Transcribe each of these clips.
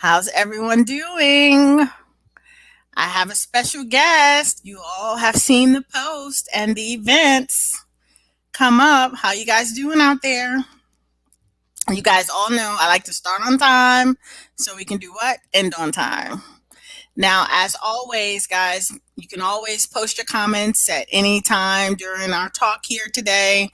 How's everyone doing? I have a special guest. You all have seen the post and the events come up. How you guys doing out there? You guys all know I like to start on time so we can do what? End on time. Now, as always, guys, you can always post your comments at any time during our talk here today.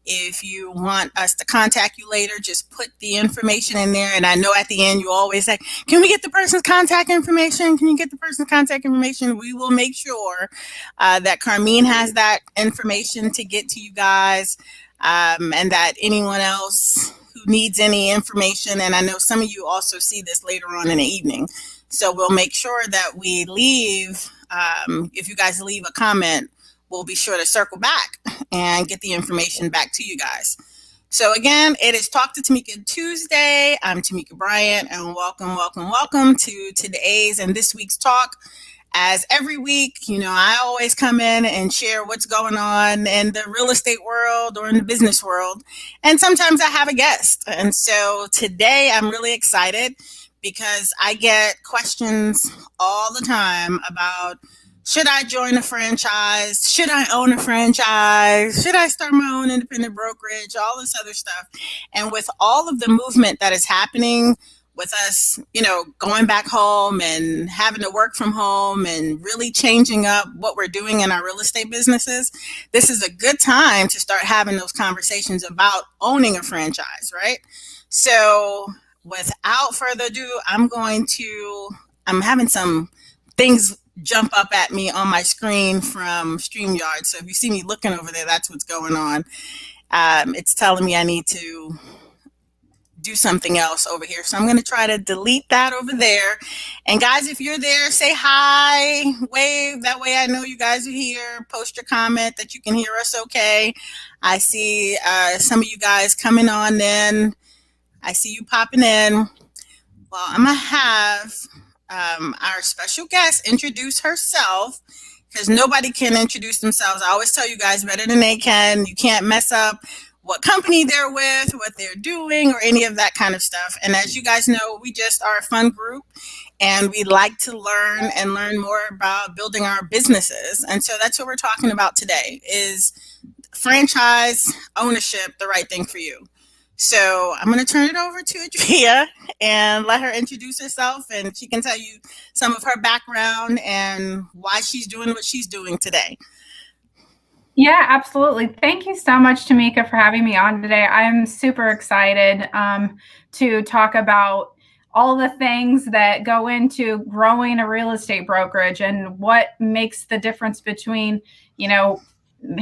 If you want us to contact you later, just put the information in there. And I know at the end you always say, "Can we get the person's contact information? Can you get the person's contact information?" We will make sure that Carmine has that information to get to you guys, and that anyone else who needs any information. And I know some of you also see this later on in the evening. So we'll make sure that we leave, if you guys leave a comment, we'll be sure to circle back and get the information back to you guys. So again, it is Talk to Tameka Tuesday. I'm Tameka Bryant, and welcome to today's and this week's talk. As every week, I always come in and share what's going on in the real estate world or in the business world. And sometimes I have a guest. And so today I'm really excited because I get questions all the time about, should I join a franchise? Should I own a franchise? Should I start my own independent brokerage? All this other stuff. And with all of the movement that is happening with us, going back home and having to work from home and really changing up what we're doing in our real estate businesses, this is a good time to start having those conversations about owning a franchise, right? So without further ado, I'm having some things jump up at me on my screen from StreamYard. So if you see me looking over there, that's what's going on. It's telling me I need to do something else over here. So I'm going to try to delete that over there. And guys, if you're there, say hi, wave. That way I know you guys are here. Post your comment that you can hear us okay. I see some of you guys coming on in. I see you popping in. Well, I'm going to have our special guest introduce herself, because nobody can introduce themselves. I always tell you guys better than they can. You can't mess up what company they're with, what they're doing, or any of that kind of stuff. And as you guys know, we just are a fun group, and we like to learn more about building our businesses. And so that's what we're talking about today: is franchise ownership the right thing for you? So I'm going to turn it over to Adria and let her introduce herself, and she can tell you some of her background and why she's doing what she's doing today. Yeah, absolutely. Thank you so much, Tameka, for having me on today. I'm super excited to talk about all the things that go into growing a real estate brokerage and what makes the difference between,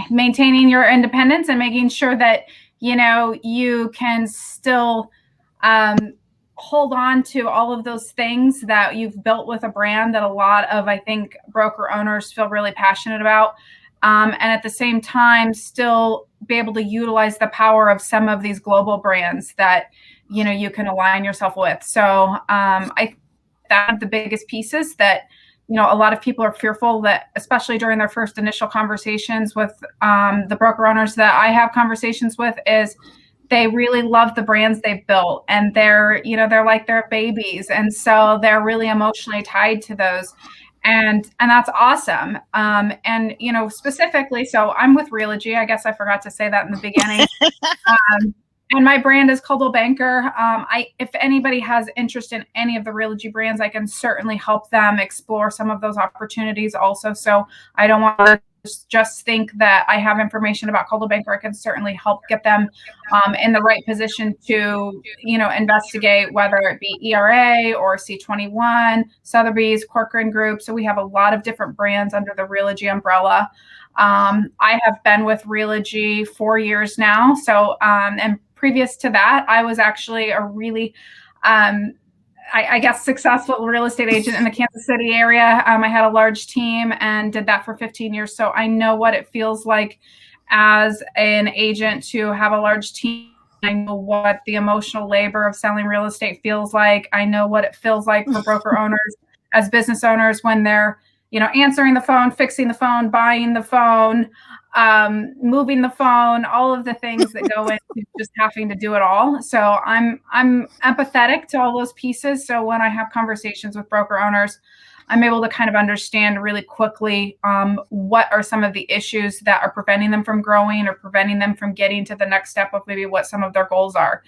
maintaining your independence and making sure that you can still hold on to all of those things that you've built with a brand that a lot of, I think, broker owners feel really passionate about. And at the same time, still be able to utilize the power of some of these global brands that, you can align yourself with. So I think that the biggest pieces that, a lot of people are fearful that, especially during their first initial conversations with the broker owners that I have conversations with, is they really love the brands they've built, and they're like their babies. And so they're really emotionally tied to those. And that's awesome. And, specifically, so I'm with Realogy. I guess I forgot to say that in the beginning. And my brand is Coldwell Banker. If anybody has interest in any of the Realogy brands, I can certainly help them explore some of those opportunities also. So I don't want to just think that I have information about Coldwell Banker. I can certainly help get them in the right position to, investigate, whether it be ERA or C21, Sotheby's, Corcoran Group. So we have a lot of different brands under the Realogy umbrella. I have been with Realogy 4 years now. So, and previous to that, I was actually a really, I guess, successful real estate agent in the Kansas City area. I had a large team and did that for 15 years. So I know what it feels like as an agent to have a large team. I know what the emotional labor of selling real estate feels like. I know what it feels like for broker owners as business owners when they're answering the phone, fixing the phone, buying the phone, moving the phone, all of the things that go into just having to do it all. So I'm empathetic to all those pieces. So when I have conversations with broker owners, I'm able to kind of understand really quickly what are some of the issues that are preventing them from growing or preventing them from getting to the next step of maybe what some of their goals are.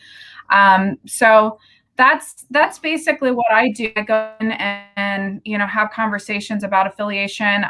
So that's basically what I do. I go in and have conversations about affiliation.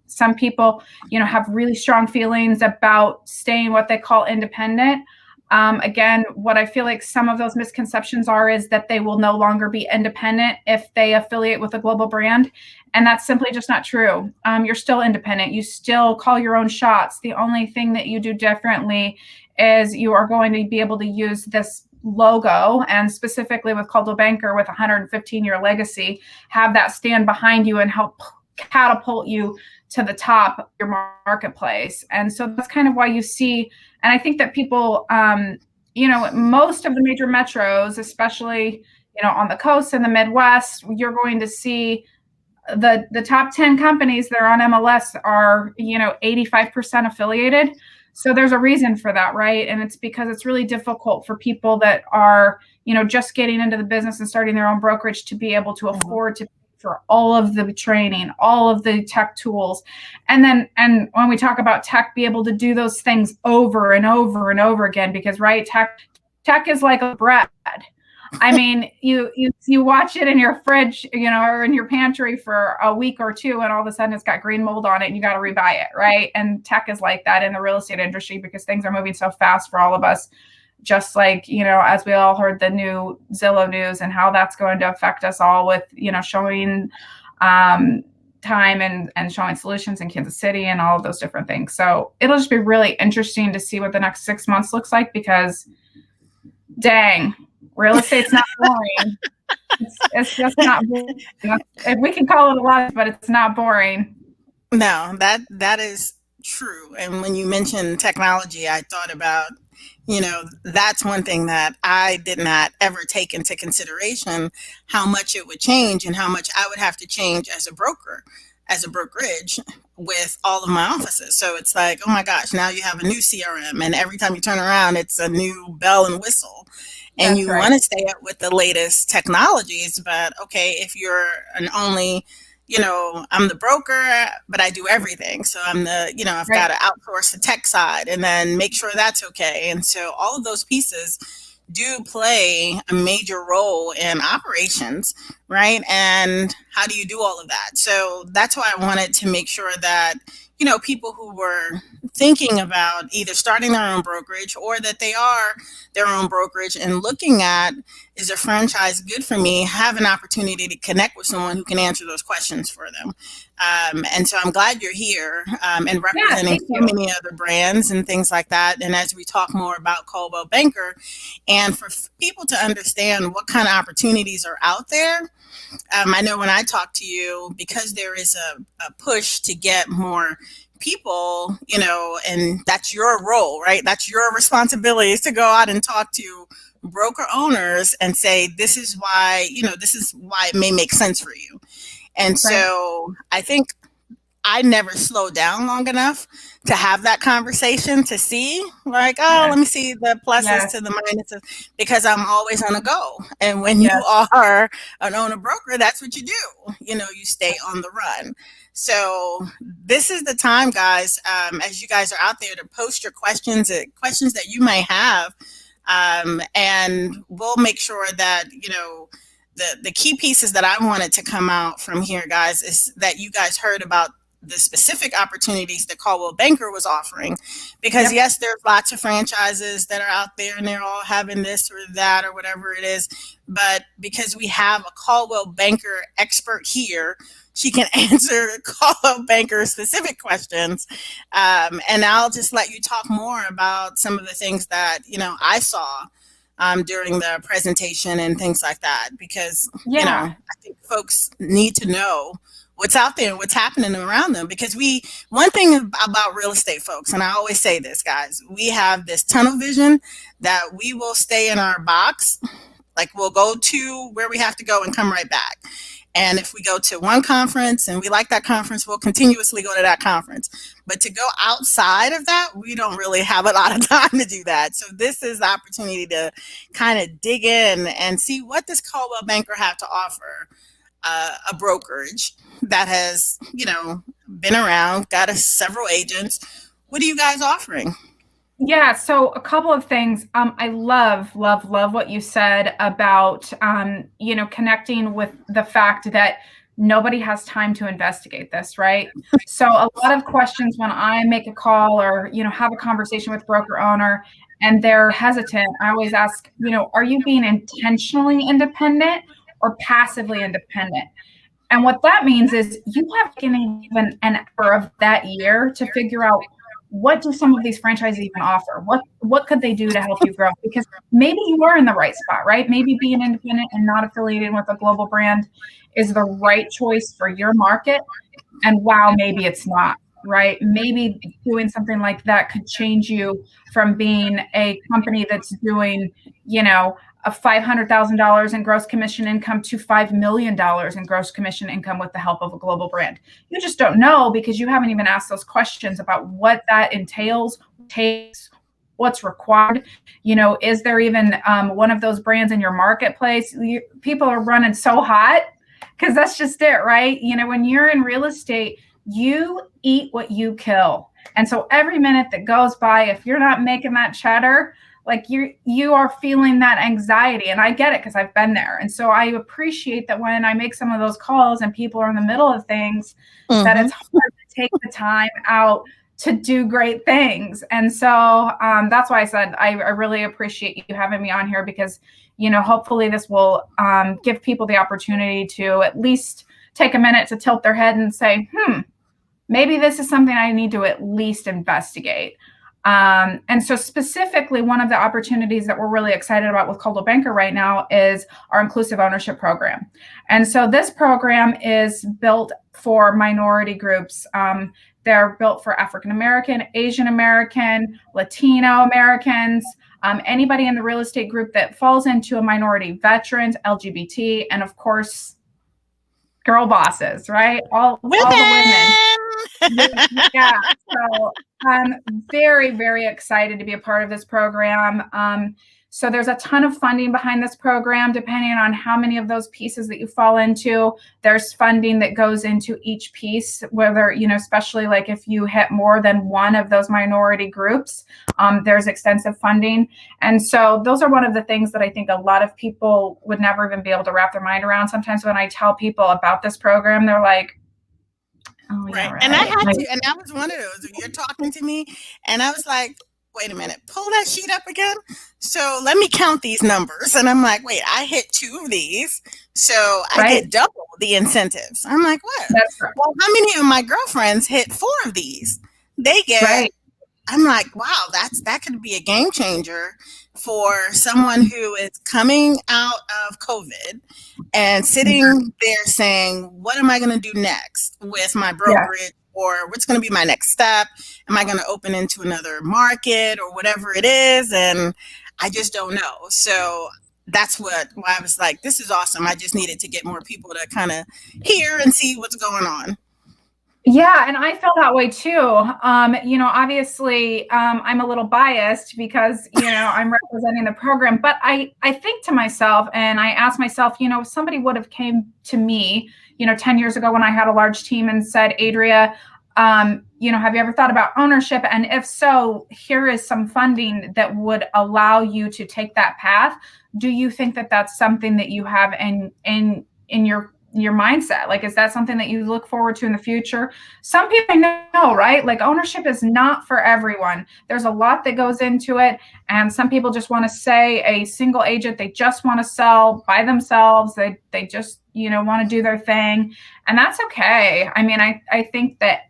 Some people have really strong feelings about staying what they call independent. Again, what I feel like some of those misconceptions is that they will no longer be independent if they affiliate with a global brand. And that's simply just not true. You're still independent. You still call your own shots. The only thing that you do differently is you are going to be able to use this logo, and specifically with Coldwell Banker with a 115-year legacy, have that stand behind you and help catapult you to the top of your marketplace. And so that's kind of why you see, and I think that people, most of the major metros, especially, on the coast and the Midwest, you're going to see the top 10 companies that are on MLS are, 85% affiliated. So there's a reason for that, right? And it's because it's really difficult for people that are, just getting into the business and starting their own brokerage to be able to afford to pay for all of the training, all of the tech tools. And when we talk about tech, be able to do those things over and over and over again, because right, tech is like a bread. I mean, you watch it in your fridge, or in your pantry for a week or two, and all of a sudden it's got green mold on it and you got to rebuy it, right? And tech is like that in the real estate industry because things are moving so fast for all of us. Just like, as we all heard the new Zillow news and how that's going to affect us all with, showing time and showing solutions in Kansas City and all of those different things. So it'll just be really interesting to see what the next 6 months looks like because dang, real estate's not boring. It's just not boring. We can call it a lot, but it's not boring. No, that is true. And when you mentioned technology, I thought about, that's one thing that I did not ever take into consideration, how much it would change and how much I would have to change as a brokerage with all of my offices. So it's like, oh my gosh, now you have a new CRM and every time you turn around, it's a new bell and whistle. And you want to stay up with the latest technologies, but okay, if you're an only, I'm the broker, but I do everything. So I'm the, I've got to outsource the tech side and then make sure that's okay. And so all of those pieces do play a major role in operations, right? And how do you do all of that? So that's why I wanted to make sure that, people who were thinking about either starting their own brokerage or that they are their own brokerage and looking at, is a franchise good for me, have an opportunity to connect with someone who can answer those questions for them. And so I'm glad you're here and representing so many other brands and things like that. And as we talk more about Coldwell Banker, and for people to understand what kind of opportunities are out there, I know when I talk to you, because there is a push to get more people, and that's your role, right? That's your responsibility, is to go out and talk to broker owners and say, this is why it may make sense for you. And so I think I never slowed down long enough to have that conversation to see like, let me see the pluses to the minuses, because I'm always on a go. And when you are an owner broker, that's what you do. You stay on the run. So this is the time, guys, as you guys are out there, to post your questions that you may have. And we'll make sure that, the key pieces that I wanted to come out from here, guys, is that you guys heard about the specific opportunities that Coldwell Banker was offering, because yes, there's lots of franchises that are out there and they're all having this or that or whatever it is. But because we have a Coldwell Banker expert here, she can answer Coldwell Banker specific questions. And I'll just let you talk more about some of the things that, I saw during the presentation and things like that, because, I think folks need to know what's out there and what's happening around them. Because one thing about real estate folks, and I always say this, guys, we have this tunnel vision that we will stay in our box. Like we'll go to where we have to go and come right back. And if we go to one conference and we like that conference, we'll continuously go to that conference. But to go outside of that, we don't really have a lot of time to do that. So this is the opportunity to kind of dig in and see what does Coldwell Banker have to offer. A brokerage that has, been around, got several agents. What are you guys offering? Yeah, so a couple of things. I love what you said about, connecting with the fact that nobody has time to investigate this, right? So a lot of questions when I make a call or, have a conversation with broker owner and they're hesitant, I always ask, are you being intentionally independent or passively independent? And what that means is you have given even an hour of that year to figure out what do some of these franchises even offer? What could they do to help you grow? Because maybe you are in the right spot, right? Maybe being independent and not affiliated with a global brand is the right choice for your market. And wow, maybe it's not, right? Maybe doing something like that could change you from being a company that's doing, a $500,000 in gross commission income to $5 million in gross commission income with the help of a global brand. You just don't know because you haven't even asked those questions about what that entails, takes, what's required. Is there even one of those brands in your marketplace? People are running so hot because that's just it, right? When you're in real estate, you eat what you kill. And so every minute that goes by, if you're not making that cheddar, like you are feeling that anxiety. And I get it because I've been there. And so I appreciate that when I make some of those calls and people are in the middle of things, that it's hard to take the time out to do great things. And so that's why I said I really appreciate you having me on here because, hopefully this will give people the opportunity to at least take a minute to tilt their head and say, maybe this is something I need to at least investigate. And so specifically, one of the opportunities that we're really excited about with Coldwell Banker right now is our inclusive ownership program. And so this program is built for minority groups. They're built for African American, Asian American, Latino Americans, anybody in the real estate group that falls into a minority, veterans, LGBT, and of course, girl bosses, right? All the women. Yeah. So I'm very, very excited to be a part of this program. So there's a ton of funding behind this program, depending on how many of those pieces that you fall into. There's funding that goes into each piece, whether, especially like if you hit more than one of those minority groups, there's extensive funding. And so those are one of the things that I think a lot of people would never even be able to wrap their mind around. Sometimes when I tell people about this program, they're like, oh, yeah, right. And I had to, and that was one of those. You're talking to me, and I was like, wait a minute, pull that sheet up again. So let me count these numbers. And I'm like, wait, I hit 2 of these. So I get double the incentives. I'm like, what? That's right. Well, how many of my girlfriends hit 4 of these? They get, I'm like, wow, that could be a game changer for someone who is coming out of COVID and sitting there saying, what am I going to do next with my brokerage? Or what's going to be my next step? Am I going to open into another market or whatever it is? And I just don't know. So that's why I was like, this is awesome. I just needed to get more people to kind of hear and see what's going on. Yeah, and I felt that way too. Obviously, I'm a little biased because, I'm representing the program, but I think to myself and I ask myself, if somebody would have came to me, 10 years ago when I had a large team and said, Adria, have you ever thought about ownership? And if so, here is some funding that would allow you to take that path. Do you think that that's something that you have in your mindset? Like, is that something that you look forward to in the future? Some people know, right? Like, ownership is not for everyone. There's a lot that goes into it. And some people just want to say a single agent, they just want to sell by themselves. They just, want to do their thing. And that's okay. I mean, I think that,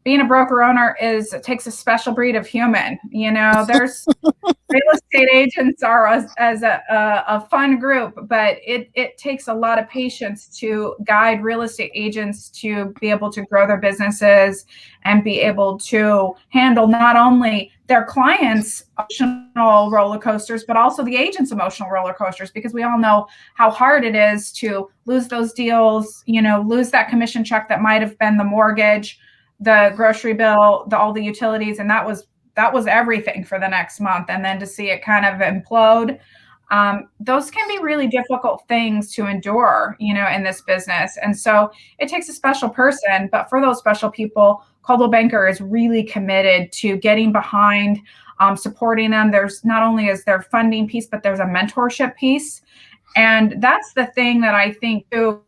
being a broker owner takes a special breed of human. There's real estate agents are as a fun group, but it takes a lot of patience to guide real estate agents to be able to grow their businesses and be able to handle not only their clients' emotional roller coasters, but also the agent's emotional roller coasters, because we all know how hard it is to lose those deals, lose that commission check that might have been the mortgage, the grocery bill, all the utilities, and that was everything for the next month. And then to see it kind of implode, those can be really difficult things to endure, in this business. And so it takes a special person, but for those special people, Coldwell Banker is really committed to getting behind, supporting them. There's not only is there funding piece, but there's a mentorship piece. And that's the thing that I think too,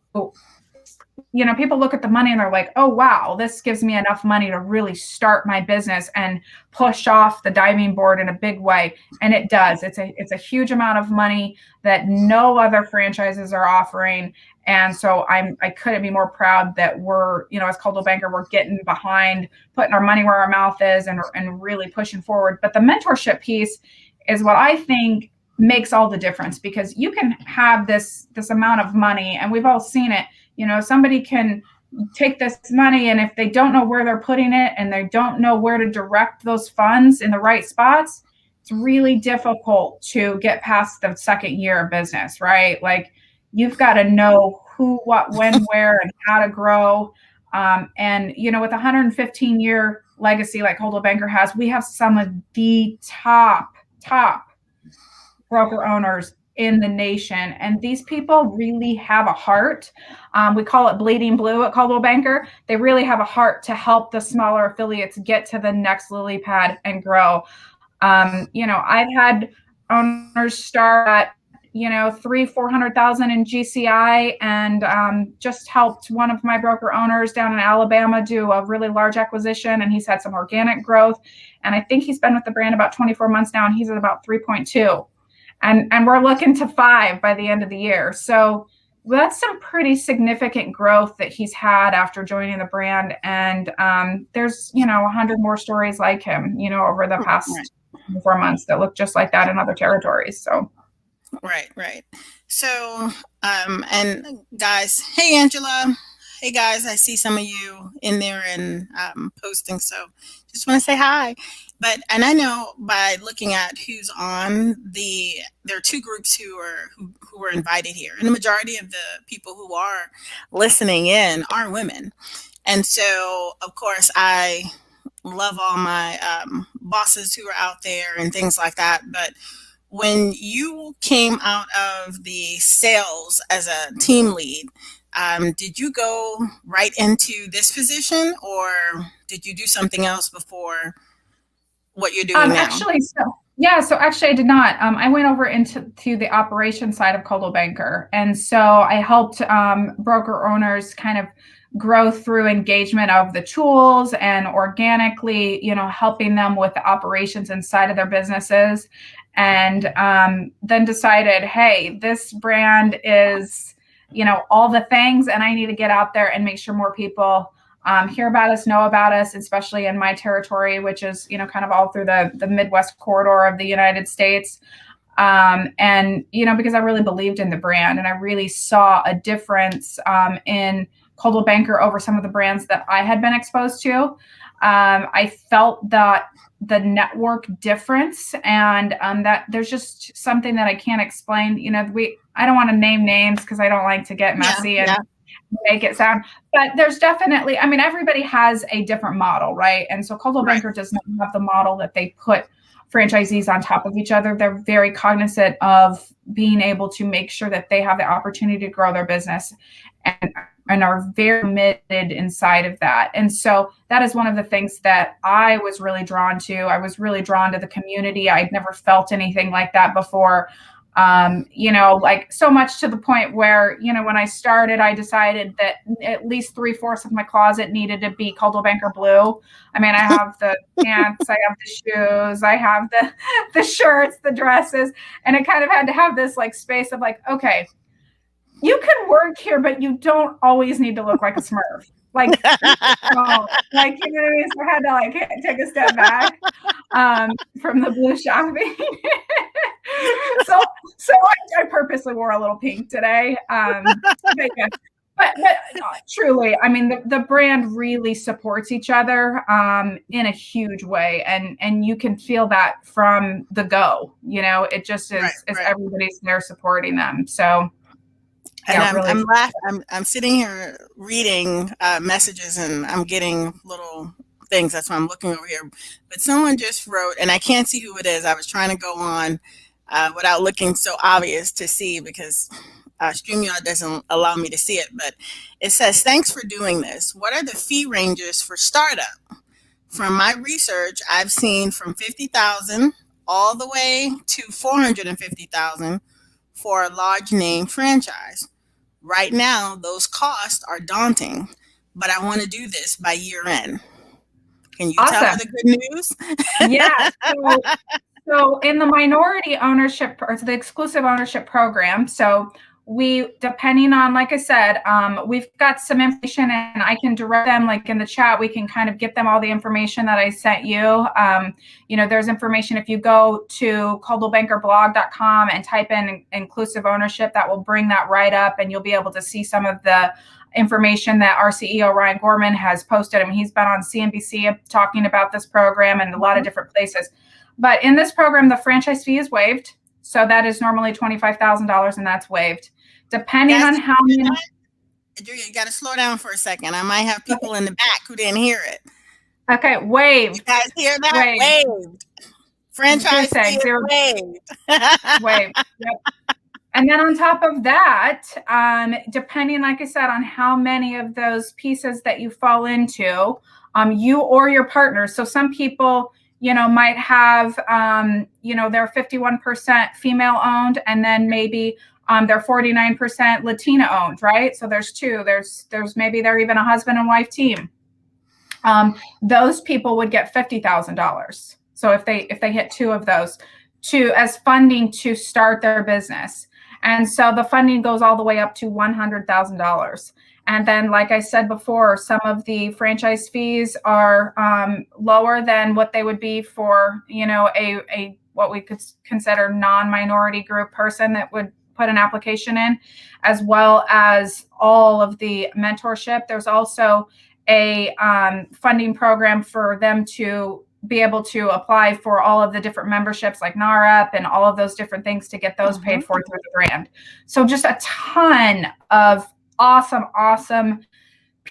people look at the money and they're like, oh, wow, this gives me enough money to really start my business and push off the diving board in a big way. And it does. It's a huge amount of money that no other franchises are offering. And so I couldn't be more proud that we're, as Coldwell Banker, we're getting behind, putting our money where our mouth is, and really pushing forward. But the mentorship piece is what I think makes all the difference, because you can have this amount of money, and we've all seen it. Somebody can take this money, and if they don't know where they're putting it and they don't know where to direct those funds in the right spots, it's really difficult to get past the second year of business, right? Like, you've got to know who, what, when, where, and how to grow. And, with a 115-year legacy like Coldwell Banker has, we have some of the top broker owners in the nation. And these people really have a heart. We call it bleeding blue at Coldwell Banker. They really have a heart to help the smaller affiliates get to the next lily pad and grow. I've had owners start at, 300,000-400,000 in GCI, and just helped one of my broker owners down in Alabama do a really large acquisition, and he's had some organic growth. And I think he's been with the brand about 24 months now, and he's at about 3.2. And we're looking to 5 by the end of the year. So that's some pretty significant growth that he's had after joining the brand. And there's, 100 more stories like him, over the past 4 months that look just like that in other territories. So. Right. So, and guys, hey, Angela. Hey, guys, I see some of you in there and posting. So just want to say hi. And I know by looking at who's on there are 2 groups who were invited here, and the majority of the people who are listening in are women. And so, of course, I love all my bosses who are out there and things like that. But when you came out of the sales as a team lead, did you go right into this position, or did you do something else before what you're doing now? So actually I did not. I went over into the operation side of Coldwell Banker. And so I helped broker owners kind of grow through engagement of the tools and organically, helping them with the operations inside of their businesses. And then decided, hey, this brand is, all the things, and I need to get out there and make sure more people hear about us, know about us, especially in my territory, which is, kind of all through the Midwest corridor of the United States. And, because I really believed in the brand, and I really saw a difference in Coldwell Banker over some of the brands that I had been exposed to. I felt that the network difference, and that there's just something that I can't explain. I don't want to name names because I don't like to get messy and make it sound, but there's definitely, everybody has a different model, right? And so Coldwell Banker does not have the model that they put franchisees on top of each other. They're very cognizant of being able to make sure that they have the opportunity to grow their business, and are very committed inside of that. And so that is one of the things that I was really drawn to. I was really drawn to the community. I'd never felt anything like that before. Like so much to the point where, when I started, I decided that at least 3/4 of my closet needed to be Coldwell Banker blue. I have the pants, I have the shoes, I have the shirts, the dresses, and it kind of had to have this like space of like, okay, you can work here, but you don't always need to look like a Smurf. Like, you know what I mean? So I had to take a step back from the blue shopping. so I purposely wore a little pink today. But But truly, I mean, the brand really supports each other in a huge way, and you can feel that from the go. You know, it just is Right. everybody's there supporting them. So And yeah, really. I'm laughing. I'm sitting here reading messages, and I'm getting little things. That's why I'm looking over here. But someone just wrote, and I can't see who it is. I was trying to go on without looking so obvious to see because StreamYard doesn't allow me to see it. But it says, "Thanks for doing this. What are the fee ranges for startup? From my research, I've seen from 50,000 all the way to 450,000 for a large name franchise. Right now, those costs are daunting, but I want to do this by year end." Can you tell her Awesome. the good news? Yeah. So in the minority ownership or the exclusive ownership program, so we, depending on, like I said, we've got some information and I can direct them, like in the chat, we can kind of get them all the information that I sent you. You know, there's information if you go to coldwellbankerblog.com and type in inclusive ownership, that will bring that right up and you'll be able to see some of the information that our CEO, Ryan Gorman, has posted. I mean, he's been on CNBC talking about this program and a lot of different places. But in this program, the franchise fee is waived. So that is normally $25,000 and that's waived. Depending on how many. Julia, you got to slow down for a second. I might have people in the back who didn't hear it. Okay, waived. You guys hear that? Waived. Franchise fee is waived. Waived. Yep. And then on top of that, depending, like I said, on how many of those pieces that you fall into, you or your partner. So some people, you know, might have, you know, they're 51% female owned, and then maybe they're 49% Latina owned, right? So there's two. There's maybe they're even a husband and wife team. Those people would get $50,000. So if they hit two of those, as funding to start their business. And so the funding goes all the way up to $100,000. And then, like I said before, some of the franchise fees are lower than what they would be for, you know, a what we could consider non-minority group person that would put an application in, as well as all of the mentorship. There's also a funding program for them to be able to apply for all of the different memberships like NARUP and all of those different things to get those paid for through the brand. So just a ton of awesome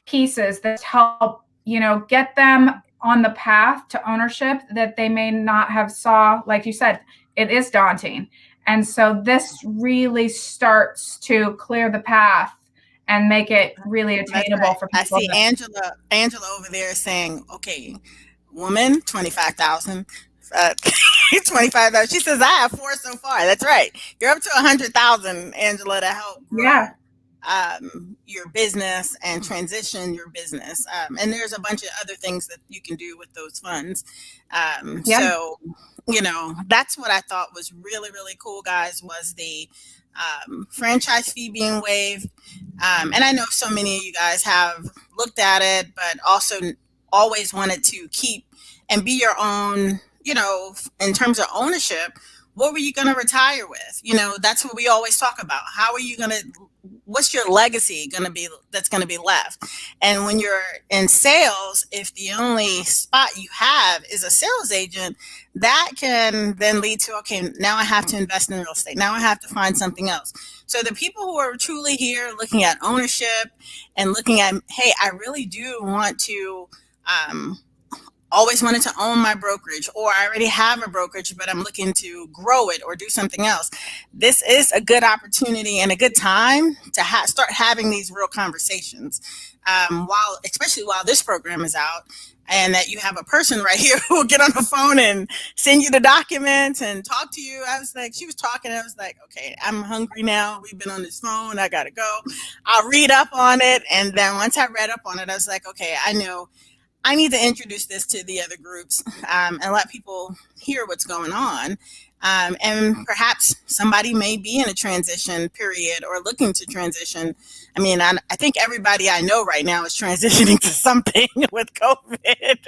pieces that help, you know, get them on the path to ownership that they may not have saw. Like you said, it is daunting. And so this really starts to clear the path and make it really attainable for people. I see Angela over there saying, okay, woman, 25,000. 25,000. She says, I have 4 so far. That's right. You're up to 100,000, Angela, to help grow your business and transition your business. And there's a bunch of other things that you can do with those funds. So, you know, that's what I thought was really, really cool, guys, was the franchise fee being waived. And I know so many of you guys have looked at it, but also always wanted to keep and be your own, you know, in terms of ownership. What were you going to retire with? You know, that's what we always talk about. How are you going to, what's your legacy going to be that's going to be left? And when you're in sales, if the only spot you have is a sales agent, that can then lead to, okay, now I have to invest in real estate. Now I have to find something else. So the people who are truly here looking at ownership and looking at, hey, I really do want to, always wanted to own my brokerage, or I already have a brokerage, but I'm looking to grow it or do something else. This is a good opportunity and a good time to start having these real conversations. Especially while this program is out, and that you have a person right here who will get on the phone and send you the documents and talk to you. I was like, she was talking, I was like, okay, I'm hungry now. We've been on this phone. I got to go. I'll read up on it. And then once I read up on it, I was like, okay, I know I need to introduce this to the other groups and let people hear what's going on. And perhaps somebody may be in a transition period or looking to transition. I mean, I think everybody I know right now is transitioning to something with COVID.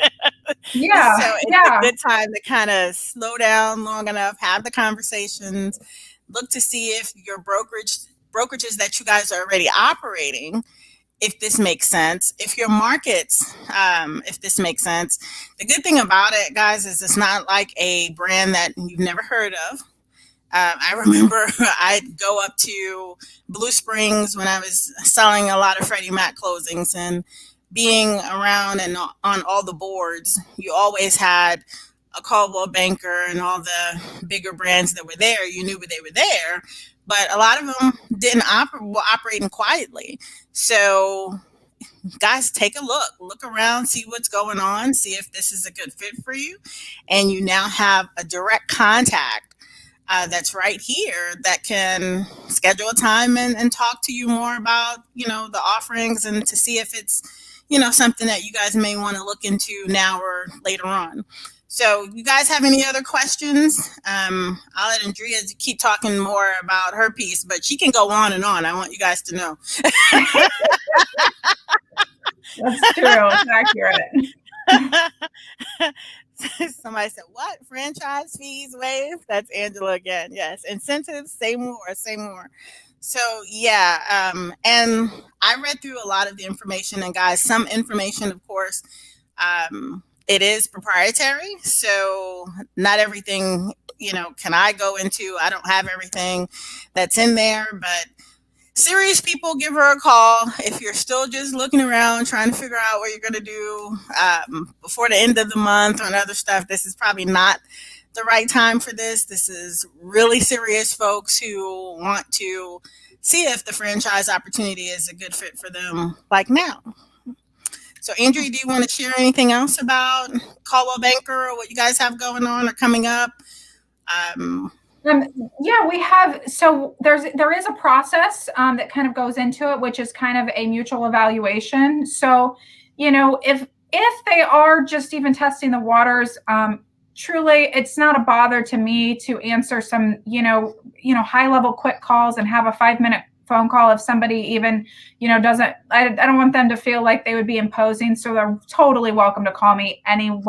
Yeah. So it's a good time to kind of slow down long enough, have the conversations, look to see if your brokerages that you guys are already operating, if this makes sense, if your markets, if this makes sense. The good thing about it, guys, is it's not like a brand that you've never heard of. I remember I'd go up to Blue Springs when I was selling a lot of Freddie Mac closings, and being around and on all the boards, you always had a Caldwell Banker and all the bigger brands that were there. You knew they were there, but a lot of them didn't were operating quietly. So guys, take a look around, see what's going on, see if this is a good fit for you. And you now have a direct contact that's right here that can schedule a time and talk to you more about, the offerings, and to see if it's, something that you guys may want to look into now or later on. So you guys have any other questions? I'll let Andrea keep talking more about her piece, but she can go on and on. I want you guys to know. That's true. It's accurate. Somebody said, what? Franchise fees waived? That's Angela again. Yes. Incentives, say more, say more. So, yeah. And I read through a lot of the information, and guys, some information, of course, it is proprietary. So not everything, can I go into. I don't have everything that's in there, but serious people, give her a call. If you're still just looking around trying to figure out what you're going to do before the end of the month or other stuff, this is probably not the right time for this. This is really serious folks who want to see if the franchise opportunity is a good fit for them, like now. So, Andrea, do you want to share anything else about Caldwell Banker or what you guys have going on or coming up? Yeah, we have. So there is a process that kind of goes into it, which is kind of a mutual evaluation. So, if they are just even testing the waters, truly, it's not a bother to me to answer some, high level quick calls and have a 5-minute phone call if somebody even, doesn't, I don't want them to feel like they would be imposing. So they're totally welcome to call me anytime.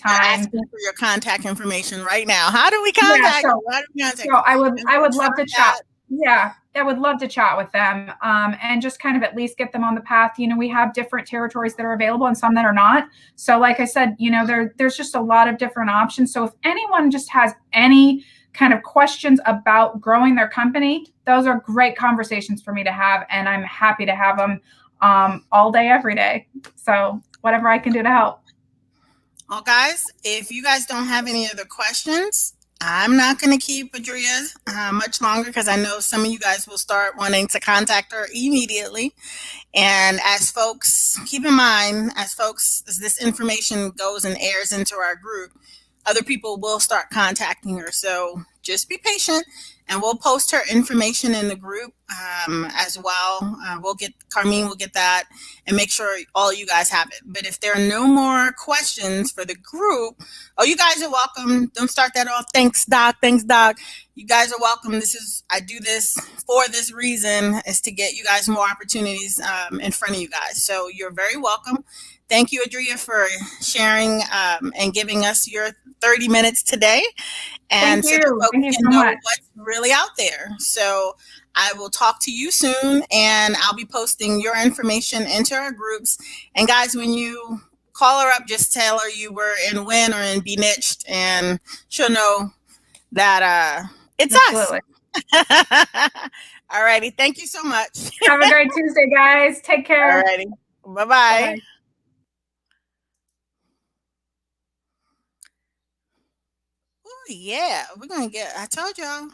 I'm asking for your contact information right now. How do we contact you? So I would love to chat. Yeah, I would love to chat with them and just kind of at least get them on the path. We have different territories that are available and some that are not. So like I said, there's just a lot of different options. So if anyone just has any kind of questions about growing their company, those are great conversations for me to have. And I'm happy to have them all day, every day. So whatever I can do to help. Well, guys, if you guys don't have any other questions, I'm not going to keep Adria much longer, because I know some of you guys will start wanting to contact her immediately. And as folks, keep in mind, as this information goes and airs into our group, other people will start contacting her. So just be patient, and we'll post her information in the group as well. Carmine will get that and make sure all you guys have it. But if there are no more questions for the group, you guys are welcome. Don't start that off. Thanks, Doc. Thanks, Doc. You guys are welcome. I do this for this reason, is to get you guys more opportunities in front of you guys. So you're very welcome. Thank you, Adria, for sharing and giving us your 30 minutes today. And Thank you. Thank you so know much. what's really out there. So I will talk to you soon, and I'll be posting your information into our groups. And guys, when you call her up, just tell her you were in Win or in Be Niched, and she'll know that it's Absolutely. us. All righty. Thank you so much. Have a great Tuesday, guys. Take care. All righty. Bye-bye. Yeah, we're gonna I told y'all,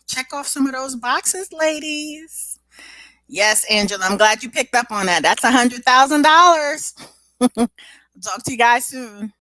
check off some of those boxes, ladies. Yes, Angela, I'm glad you picked up on that. That's $100,000. Talk to you guys soon.